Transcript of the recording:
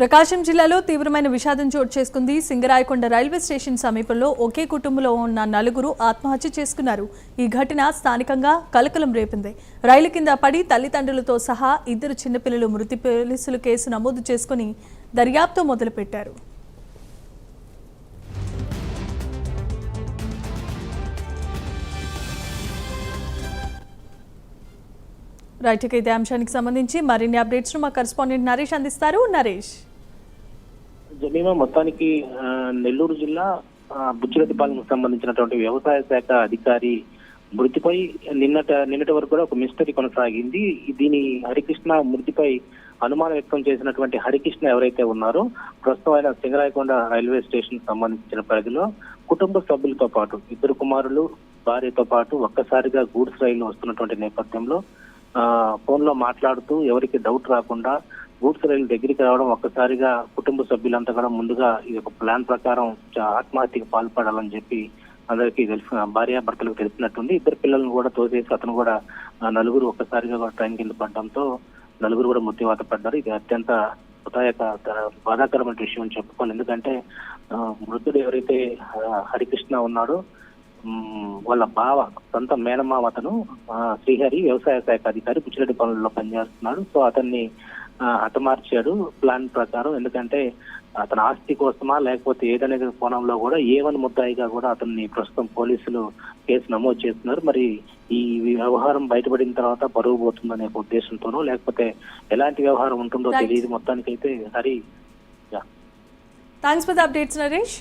ప్రకాశం జిల్లాలో తీవ్రమైన విషాదం చోటు చేసుకుంది. సింగరాయకొండ రైల్వే స్టేషన్ సమీపంలో ఒకే కుటుంబంలో ఉన్న నలుగురు ఆత్మహత్య చేసుకున్నారు. ఈ ఘటన స్థానికంగా కలకలం రేపింది. రైలు కింద పడి తల్లిదండ్రులతో సహా ఇద్దరు చిన్నపిల్లలు మృతి. పోలీసులు కేసు నమోదు చేసుకుని దర్యాప్తు మొదలుపెట్టారు. రైట్, ఇదే అంశానికి సంబంధించి మరిన్ని అప్డేట్స్ మా కరెస్పాండెంట్ నరేష్ అందిస్తారు. నరేష్, జమీమా మొత్తానికి నెల్లూరు జిల్లా బుచ్చిరెడ్డిపాలెంకు సంబంధించినటువంటి వ్యవసాయ శాఖ అధికారి మృతిపై నిన్నటి వరకు కూడా ఒక మిస్టరీ కొనసాగింది. దీని హరికృష్ణ మృతిపై అనుమానం వ్యక్తం చేసినటువంటి హరికృష్ణ ఎవరైతే ఉన్నారో ప్రస్తుతం ఆయన సింగరాయకొండ రైల్వే స్టేషన్ సంబంధించిన పరిధిలో కుటుంబ సభ్యులతో పాటు ఇద్దరు కుమారులు భార్యతో పాటు ఒక్కసారిగా గూడ్స్ రైలు వస్తున్నటువంటి నేపథ్యంలో ఫోన్ లో మాట్లాడుతూ ఎవరికి డౌట్ రాకుండా గూడ్స్ రైలు దగ్గరికి రావడం, ఒక్కసారిగా కుటుంబ సభ్యులంతా కూడా ముందుగా ఇది ఒక ప్లాన్ ప్రకారం ఆత్మహత్యకు పాల్పడాలని చెప్పి అందరికీ భార్యాభర్తలకు తెలిసినట్టుంది. ఇద్దరు పిల్లలను కూడా తోసేసి అతను కూడా నలుగురు ఒక్కసారిగా కూడా ట్రైన్ కింద పడడంతో నలుగురు కూడా మృత్యువాత పడ్డారు. ఇది అత్యంత బాధాకరమైన విషయం అని చెప్పుకోవాలి. ఎందుకంటే మృతుడు ఎవరైతే హరికృష్ణ ఉన్నాడో వాళ్ళ బావ సొంత మేనమావ అతను శ్రీహరి వ్యవసాయ శాఖ అధికారి బుచ్చిరెడ్డిపాలెంలో పనిచేస్తున్నాడు. సో అతన్ని హతమార్చాడు ప్లాన్ ప్రకారం. ఎందుకంటే అతని ఆస్తి కోసమా లేకపోతే ఏదనే కోణంలో కూడా A1 ముద్దాయిగా కూడా అతన్ని ప్రస్తుతం పోలీసులు కేసు నమోదు చేస్తున్నారు. మరి ఈ వ్యవహారం బయటపడిన తర్వాత పరువు పోతుందనే ఉద్దేశంతోనో లేకపోతే ఎలాంటి వ్యవహారం ఉంటుందో తెలియదు. మొత్తానికైతే Hari. Thanks for the updates Naresh.